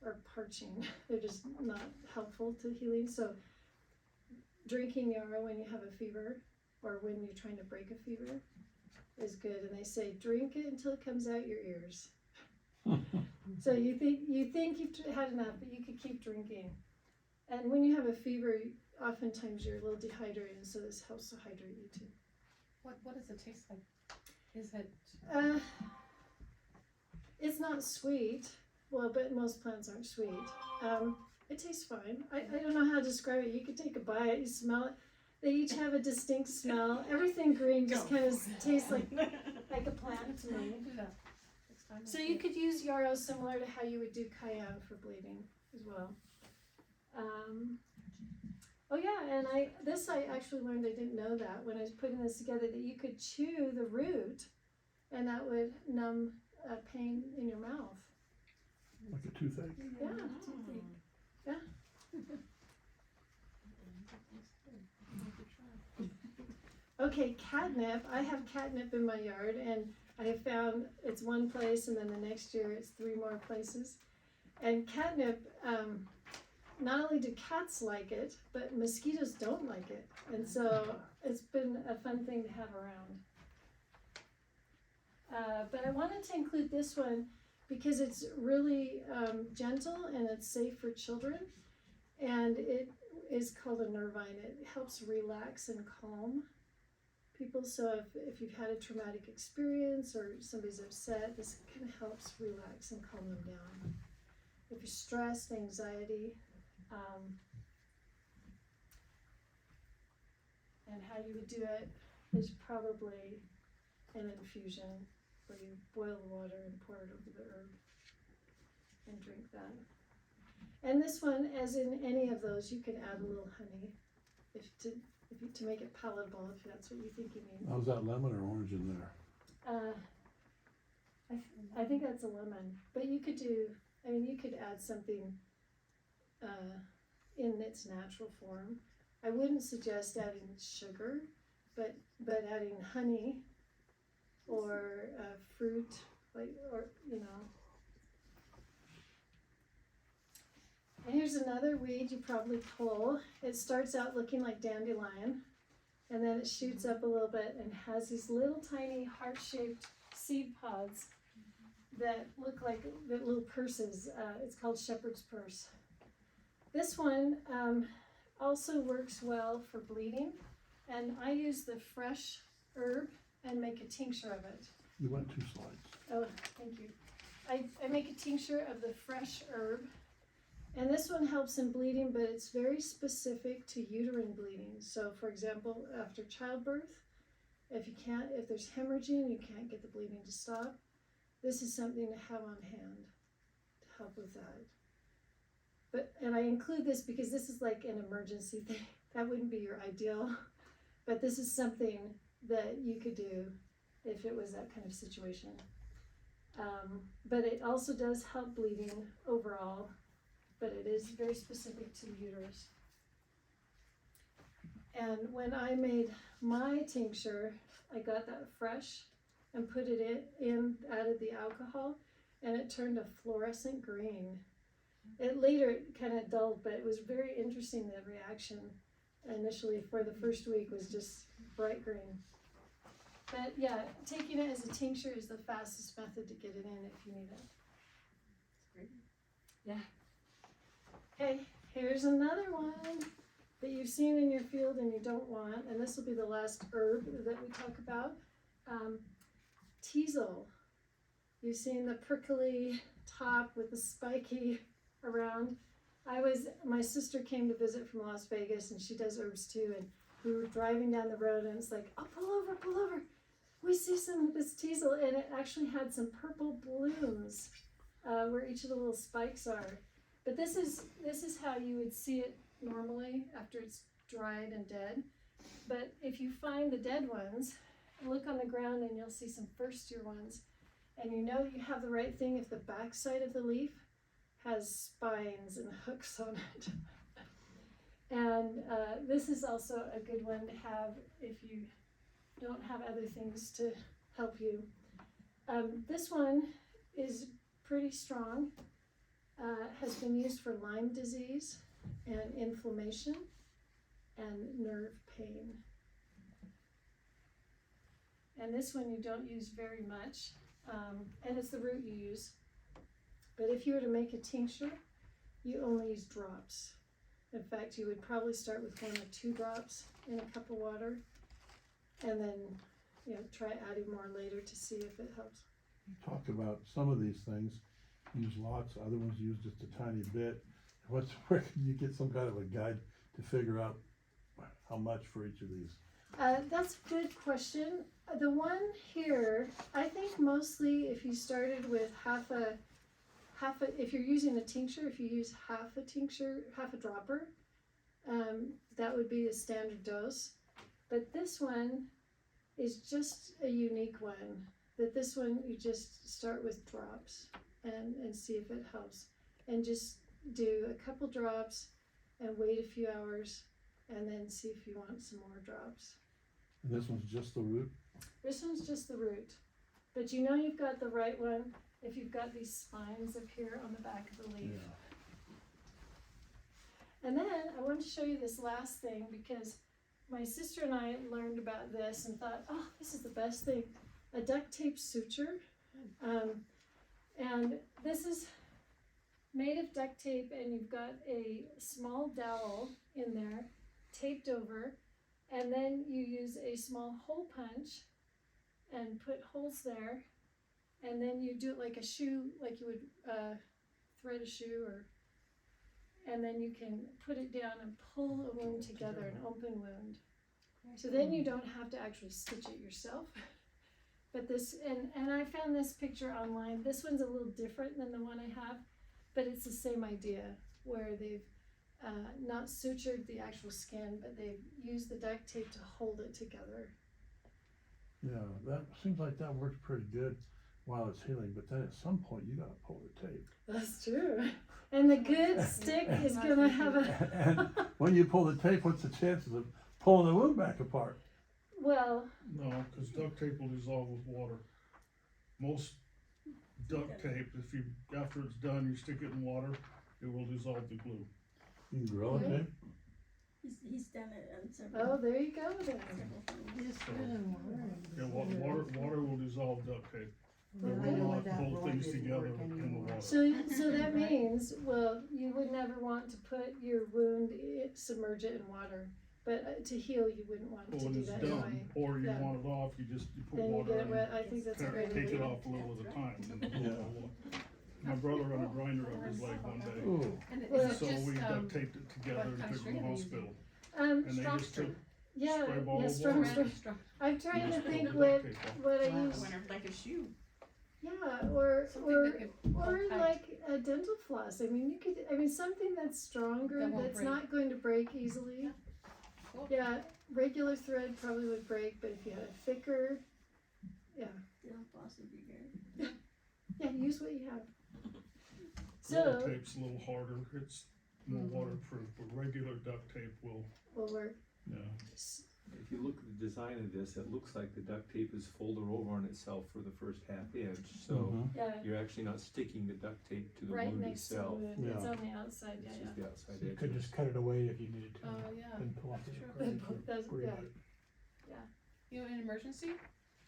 are parching. They're just not helpful to healing. So drinking yarrow when you have a fever or when you're trying to break a fever is good, and they say drink it until it comes out your ears. So you think you've had enough, but you could keep drinking. And when you have a fever, oftentimes you're a little dehydrated, and so this helps to hydrate you too. What does it taste like? Is it? It's not sweet. Well, but most plants aren't sweet. It tastes fine. I don't know how to describe it. You could take a bite, you smell it. They each have a distinct smell. Everything green just kind of tastes like a plant to me. Do that next time. So you could use yarrow similar to how you would do cayenne for bleeding as well. Oh yeah, and I actually learned, I didn't know that when I was putting this together, that you could chew the root and that would numb pain in your mouth. Like a toothache. Yeah, toothache. Yeah. Okay, catnip. I have catnip in my yard, and I have found it's one place, and then the next year it's 3 more places. And catnip, not only do cats like it, but mosquitoes don't like it. And so it's been a fun thing to have around. But I wanted to include this one because it's really gentle and it's safe for children. And it is called a nervine. It helps relax and calm people. So if you've had a traumatic experience or somebody's upset, this kind of helps relax and calm them down. If you're stressed, anxiety, and how you would do it is probably an infusion where you boil the water and pour it over the herb and drink that. And this one, as in any of those, you can add a little honey to make it palatable, if that's what you think you need. How's that lemon or orange in there? I think that's a lemon, but you could add something in its natural form. I wouldn't suggest adding sugar, but adding honey or fruit, And here's another weed you probably pull. It starts out looking like dandelion, and then it shoots up a little bit and has these little tiny heart-shaped seed pods that look like little purses. It's called shepherd's purse. This one also works well for bleeding, and I use the fresh herb and make a tincture of it. You went 2 slides. Oh, thank you. I make a tincture of the fresh herb, and this one helps in bleeding, but it's very specific to uterine bleeding. So, for example, after childbirth, if there's hemorrhaging and you can't get the bleeding to stop, this is something to have on hand to help with that. And I include this because this is like an emergency thing. That wouldn't be your ideal, but this is something that you could do if it was that kind of situation. But it also does help bleeding overall, but it is very specific to the uterus. And when I made my tincture, I got that fresh and put it in, added the alcohol, and it turned a fluorescent green. It later kind of dulled, but it was very interesting. The reaction initially for the first week was just bright green. But yeah, taking it as a tincture is the fastest method to get it in if you need it. That's great. Yeah. Okay, here's another one that you've seen in your field and you don't want, and this will be the last herb that we talk about. Teasel. You've seen the prickly top with the spiky around. My sister came to visit from Las Vegas, and she does herbs too, and we were driving down the road and it's like, oh, pull over. We see some of this teasel, and it actually had some purple blooms where each of the little spikes are. But this is how you would see it normally after it's dried and dead. But if you find the dead ones, look on the ground and you'll see some first year ones. And you know you have the right thing if the back side of the leaf has spines and hooks on it. And this is also a good one to have if you don't have other things to help you. This one is pretty strong. Has been used for Lyme disease and inflammation and nerve pain. and this one you don't use very much, and it's the root you use. But if you were to make a tincture, you only use drops. In fact, you would probably start with 1 or 2 drops in a cup of water, and then, you know, try adding more later to see if it helps. You talk about some of these things, use lots, other ones use just a tiny bit. Where can you get some kind of a guide to figure out how much for each of these? That's a good question. The one here, I think mostly if you started with half a, if you're using a tincture, if you use half a tincture, half a dropper, that would be a standard dose. But this one is just a unique one. That this one you just start with drops and see if it helps. And just do a couple drops and wait a few hours and then see if you want some more drops. And this one's just the root? This one's just the root. But you know you've got the right one if you've got these spines up here on the back of the leaf. Yeah. And then I want to show you this last thing because my sister and I learned about this and thought, oh, this is the best thing. A duct tape suture. And this is made of duct tape, and you've got a small dowel in there taped over, and then you use a small hole punch and put holes there, and then you do it like a shoe, like you would thread a shoe, and then you can put it down and pull a wound together, an open wound. So then you don't have to actually stitch it yourself. But this, and I found this picture online. This one's a little different than the one I have, but it's the same idea where they've not sutured the actual skin, but they've used the duct tape to hold it together. Yeah, that seems like that works pretty good while it's healing, but then at some point you gotta pull the tape. That's true. And the good stick is gonna have a. And when you pull the tape, what's the chances of pulling the wound back apart? Well, No, because duct tape will dissolve with water. Most duct tape, if you, after it's done, you stick it in water, it will dissolve the glue. You can grill it, Really? tape? He's done it on several. oh, there you go then. Several things. Just put it in water. Yeah, water will dissolve duct tape. It Okay. will Well, not that hold rod things didn't together work in the anymore. water. So that means, well, you would never want to put your wound, submerge it in water. But to heal, you wouldn't want But to when do it's that done, anyway. or you Yeah. want it off, you put Then you water get it in, wet. I think that's a great take it idea. off a little at a time. and then Yeah. pull it. My brother had a grinder up his leg one day, Ooh, And is Well, it so just, we duct taped it together and kind of took it to string the are you using? hospital. And they just took Yeah, spray ball yeah, of strong, water. strong. I'm trying You to just pull think the what duct tape off. what I Wow. use. like a shoe. Yeah, or Something or that could or hold tight. like a dental floss. I mean, you could. I mean, something that's stronger, That won't that's break. not going to break easily. Yeah. Cool. Yeah, regular thread probably would break, but if you had a thicker, They'll possibly be good. yeah, use what you have. Roll So tape's a little harder, it's more waterproof, but regular duct tape will, will work. yeah. If you look at the design of this, it looks like the duct tape is folded over on itself for the first half inch, so mhm. Yeah, you're actually not sticking the duct tape to the right wound next to the itself. wound. It's Yeah. on the outside. It's Yeah, just the outside So you edge. could just cut it away if you needed to. Oh, yeah, And pull off that's the true. equipment That's- for yeah. You know, in an emergency,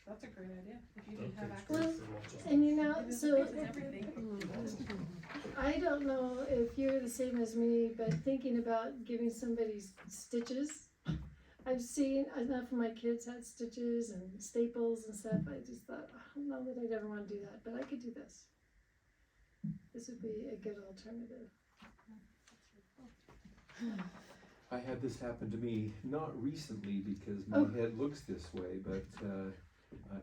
that's a great idea, if you didn't Duct have tape's access. great Well, for lots of and you stuff. know, It so fixes everything. I don't know if you're the same as me, but thinking about giving somebody stitches, I've seen enough of my kids had stitches and staples and stuff. I just thought, I don't know that I'd ever want to do that, but I could do this. This would be a good alternative. I had this happen to me, not recently because my Oh. head looks this way, but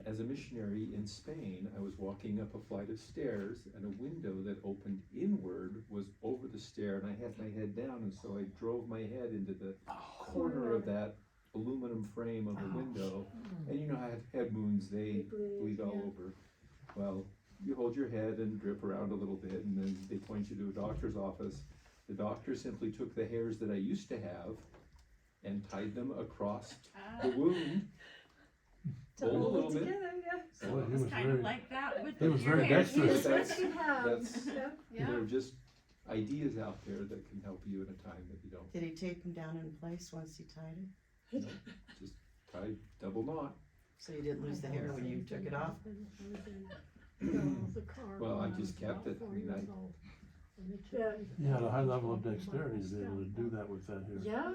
as a missionary in Spain, I was walking up a flight of stairs and a window that opened inward was over the stair and I had my head down and so I drove my head into the corner of that aluminum frame of the window. And you know how head wounds, they bleed all yeah. over. Well, you hold your head and drip around a little bit and then they point you to a doctor's office. The doctor simply took the hairs that I used to have and tied them across the wound. To Hold a hold little it bit. together, yeah. So Boy, he was Kind very, of like that with he was your very hair. dexterous. Use what you have. That's- Yeah. Yeah. there are just ideas out there that can help you in a time that you don't. Did he tape him down in place once he tied it? Just tie double knot. So you didn't lose the hair when you took it off? Well, I just kept it. I mean, Yeah. You had a high level of dexterity to be able to do that with that hair. Yeah.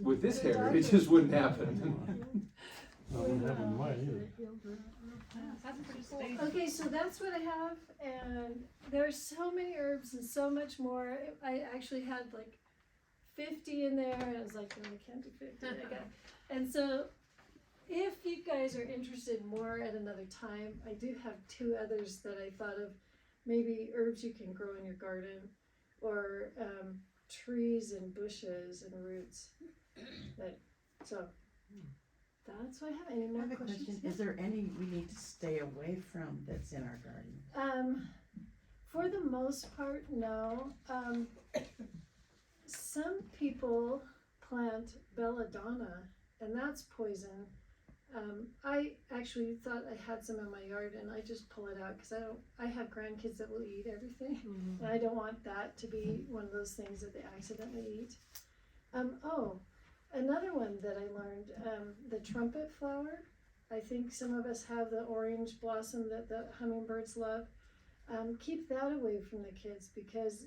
with this hair, it just wouldn't happen. No, it wouldn't happen to mine either. That's pretty state. Okay, so that's what I have, and there's so many herbs and so much more. I actually had like 50 in there, and I was like, no, I can't do 50. And so, if you guys are interested more at another time, I do have 2 others that I thought of. Maybe herbs you can grow in your garden, or trees and bushes and roots. So that's what I have. Any I more have a questions? question. Is there any we need to stay away from that's in our garden? For the most part, no. Some people plant belladonna, and that's poison. I actually thought I had some in my yard, and I just pull it out because I have grandkids that will eat everything, and I don't want that to be one of those things that they accidentally eat. Oh, another one that I learned, the trumpet flower. I think some of us have the orange blossom that the hummingbirds love. Keep that away from the kids because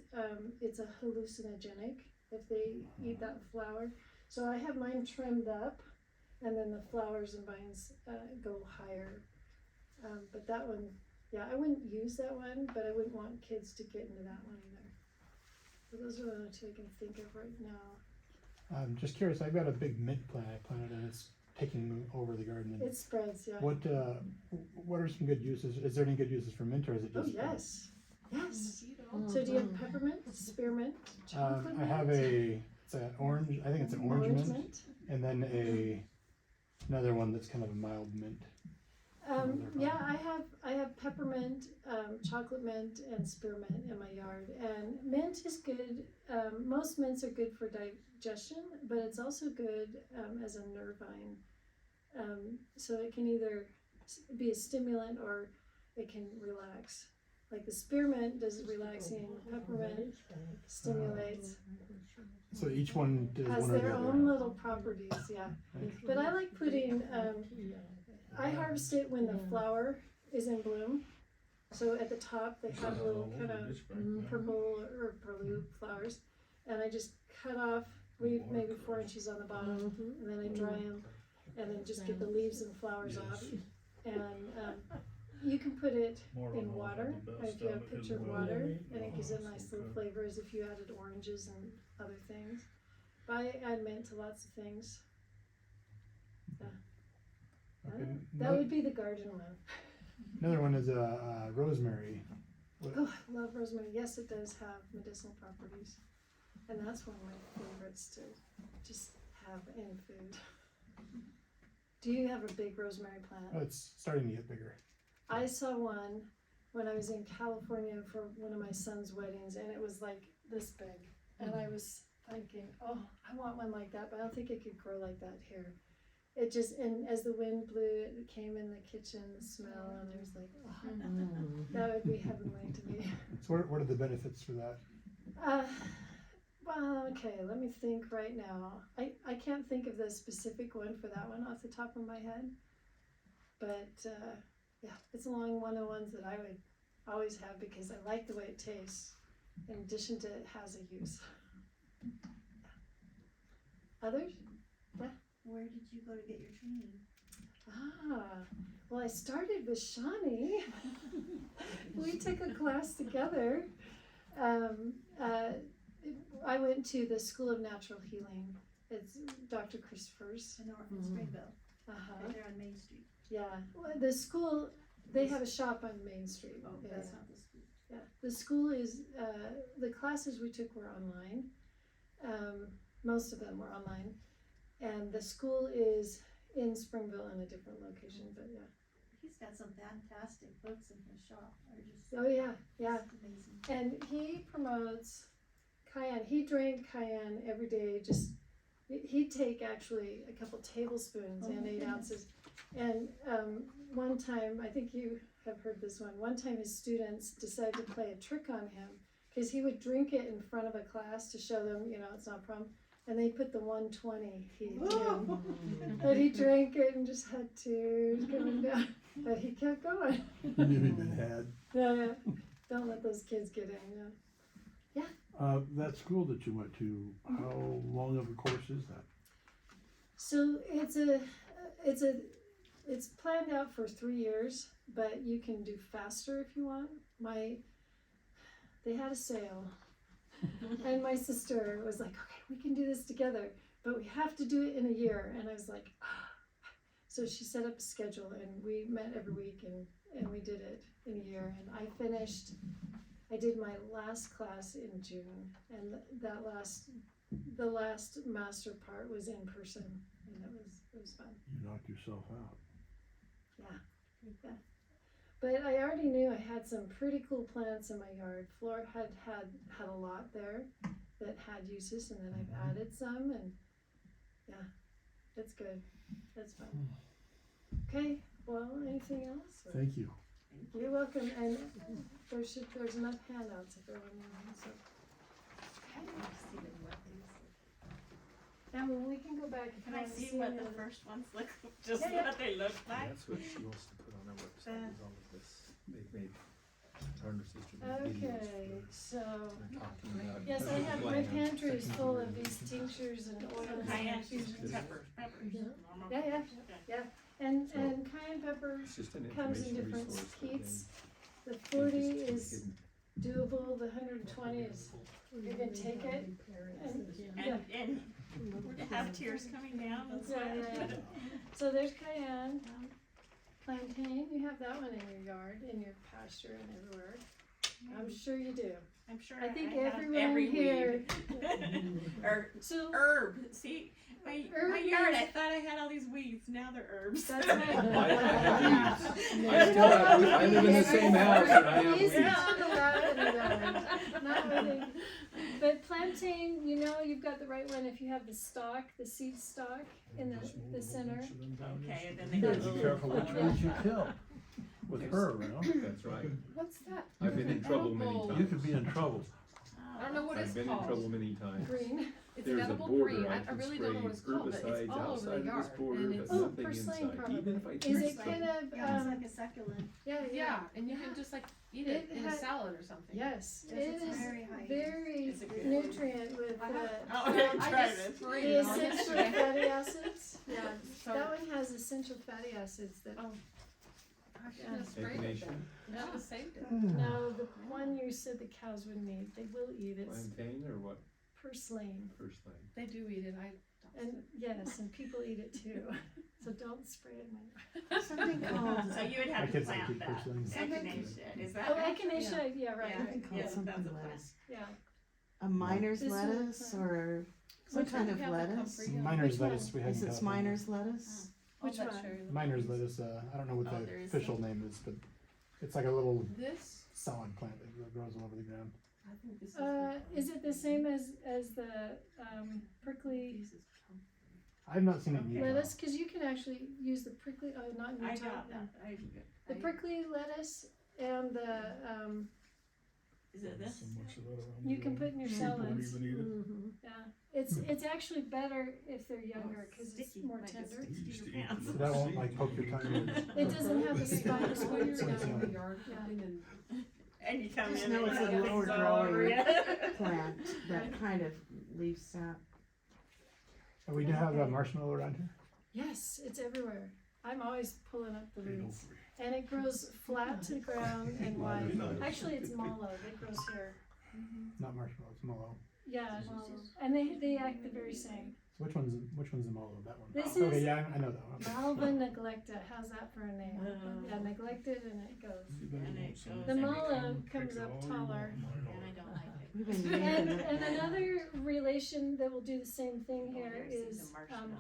it's a hallucinogenic if they eat that flower. So I have mine trimmed up, and then the flowers and vines go higher. But that one, yeah, I wouldn't use that one, but I wouldn't want kids to get into that one either. So those are the only 2 I can think of right now. I'm just curious, I've got a big mint plant I planted and it's taking over the garden. And It spreads, yeah. what are some good uses? Is there any good uses for mint or is it Oh, just? yes, yes. Mm. So do you have peppermint, spearmint, chocolate I have mint? it's an orange, I think it's an orange mint, and then another one that's kind of a mild mint. Yeah, I have peppermint, chocolate mint, and spearmint in my yard. And mint is good. Most mints are good for digestion, but it's also good as a nervine. So it can either be a stimulant or it can relax. Like the spearmint does relaxing, peppermint stimulates. So each one does Has one or their the other. own little properties, yeah. But I like putting, I harvest it when the flower is in bloom. So at the top, they have little kind of purple or blue flowers. And I just cut off, leave maybe 4 inches on the bottom, and then I dry them, and then just get the leaves and flowers off. And you can put it in water, if you have pitcher water, and it gives it a nice little flavor as if you added oranges and other things. But I add mint to lots of things. Okay. That would be the garden one. Another one is rosemary. Oh, I love rosemary. Yes, it does have medicinal properties. And that's one of my favorites to just have in food. Do you have a big rosemary plant? Oh, it's starting to get bigger. I saw one when I was in California for one of my son's weddings, and it was like this big. And I was thinking, oh, I want one like that, but I don't think it could grow like that here. It just, and as the wind blew, it came in the kitchen, the smell, and I was like, oh, that would be heavenly to me. So what are the benefits for that? Well, okay, let me think right now. I can't think of the specific one for that one off the top of my head. But yeah, it's along one of the ones that I would always have because I like the way it tastes, in addition to it has a use. Others? Yeah? Where did you go to get your training? Well, I started with Shani. We took a class together. I went to the School of Natural Healing. It's Dr. Christopher's. In Springville, Uh-huh. right there on Main Street. Yeah. Well, the school, they have a shop on Main Street. Oh, Yeah. that's not the school. Yeah. The school is, the classes we took were online. Most of them were online. And the school is in Springville in a different location, but yeah. He's got some fantastic books in his shop. They're just Oh, yeah, yeah. amazing. And he promotes cayenne. He drank cayenne every day. Just he'd take actually a couple tablespoons Oh, and my 8 goodness. ounces. And one time, I think you have heard this one. One time, his students decided to play a trick on him because he would drink it in front of a class to show them, you know, it's not a problem. and they put the 120 heat in. But he drank it and just had tears coming down, but he kept going. You knew he'd been had. Yeah, don't let those kids get in, yeah. That school that you went to, how long of a course is that? So it's planned out for 3 years, but you can do faster if you want. They had a sale, and my sister was like, okay, we can do this together, but we have to do it in a year. And I was like, ah. So she set up a schedule, and we met every week, and we did it in a year. And I did my last class in June, and the last master part was in person, and it was fun. You knocked yourself out. Yeah. But I already knew I had some pretty cool plants in my yard. Flora had a lot there that had uses, and then I've added some, and yeah, it's good. That's fun. Okay, well, anything else? Or- Thank you. You're welcome, and there's enough handouts if everyone needs them. And we can go back if Can you I want to see see what any the of first ones look, just Yeah, yeah. what they look like? That's what she wants to put on our website, is all of this. They've made, her and her sister made videos Okay, for, so, they're talking about. yes, I have, my pantry is full of these tinctures and oils. Cayenne and peppers, normal. Yeah, yeah. Okay. And So- cayenne pepper It's just an comes in information different resource that heats. The they 40 just keep is hidden. doable, the 120 is, you're gonna take it. And we're to have tears coming down and Yeah, stuff. yeah, yeah. So there's cayenne, plantain, you have that one in your yard, in your pasture and everywhere. I'm sure you do. I'm sure I think have everyone every here- weed. Or So, herb, see, my Herb yard, is- I thought I had all these weeds, now they're herbs. That's right. I have weeds. I still have weeds. I live in the same house and I have He's weeds. not allowed in the yard. Not really. But plantain, you know, you've got the right one if you have the stalk, the seed stalk in the center. Okay, and then they You got gotta be little. careful which ones you kill with her around. That's right. What's that? I've been in trouble many Edible. times. You could be in trouble. I don't know what it's I've been in trouble called. many times. Green. It's an There's a edible border, green. I I can really spray don't know what it's called, but it's herbicides all over outside the of this yard. border, And but it's, Oh, nothing purslane inside, probably. even if I Is treat it some. kind of, Yeah, it's like a succulent. yeah, yeah, and you Yeah. can just like eat it It in a had- salad or something. yes, Yes, it it's is very high. very Is it good? nutrient with I have- Oh, I I tried just it. sprayed the it on essential yesterday. fatty acids. Yeah, So- that one has essential fatty acids that, Oh. I should have sprayed it Echinacea? then. I should have saved it. no, the one you said the cows wouldn't eat, they will eat it, Plantain or what? purslane. Purslane. They do eat it. And yes, and people eat it too, so don't spray it in my. Something called. So you would My have to kids like plant eat that. purslane. Echinacea, is that? Oh, right? echinacea, yeah, right, Yeah. right, Called Yeah, something that's a plant. lettuce. yeah. A miner's This is- lettuce or some Sometimes kind you of have to come lettuce? for you. Miner's Which one? lettuce, we hadn't Is it got miner's lettuce? Which I'll let one? Sherry look. Miner's lettuce, I don't know what Oh, the there is official some. name is, but it's like a little This, salad plant that grows all over the ground. I think this is. Is it the same as the prickly I've not seen it in Utah. lettuce? Cause you can actually use the prickly, oh, not in I Utah. got that. The prickly lettuce and the, Is it this? So much of that around you the can world. put in your People don't salads. even eat it. Mm-hmm. Yeah, it's actually better if they're younger, cause it's Sticky, more might get tender. sticky. We used to Your eat pants. the So that won't like poke your tongue in. It doesn't have the spines When where you're it's down Something in the like- yard Yeah. cooking and And you come Just in know and it's a everything's lower all over growing you. plant that kind of leaves sap. And we do have marshmallow around here. Yes, it's everywhere. I'm always pulling up the Ain't no roots. free. And it grows flat to the ground and wide. Nice. Actually, it's mallow that grows here. Not marshmallow, it's mallow. Yeah, and they act the very same. So which one's the mallow? That one. This Okay, is yeah, I know that one. Malva neglecta. How's that for a name? Yeah, neglected and it goes. You better And want it some. goes The every mallow Pick comes it up all you taller. want, mine And I don't like it. We've been And, making and another relation that will do the same thing here is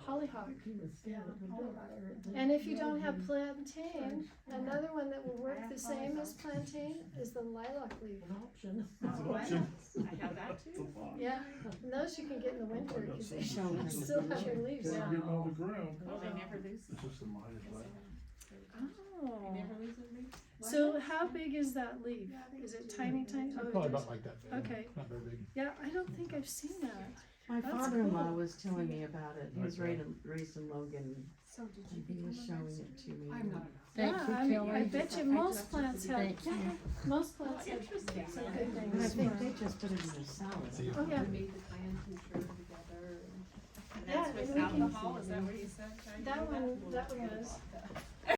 hollyhock. And if you don't have plantain, another one that will work the same as plantain is the lilac leaf. Oh, I have that too. Yeah, and those you can get in the winter because they Show her. still have their leaves. Start getting on the ground. Oh, they never lose. It's just the miner's lettuce. They Oh, never lose their leaves? so how big is that leaf? Is it tiny, tiny? Oh, Probably it is. about like that big. Okay. Not very big. Yeah, I don't think I've seen that. My That's father-in-law cool. was telling me about it. He was Okay. raised in Logan, So did you and he become was a showing nurse? it to me. I'm not enough. Thank Yeah, you, I mean, I Kelly. bet you I most just plants have, Thank you. most plants Oh, have interesting. some good But I things think for they 'em. just put it in a salad. Oh, yeah. We made the cayenne tincture together. And Yeah, that's and with we can- alcohol, is that what you said? Can I do That one is.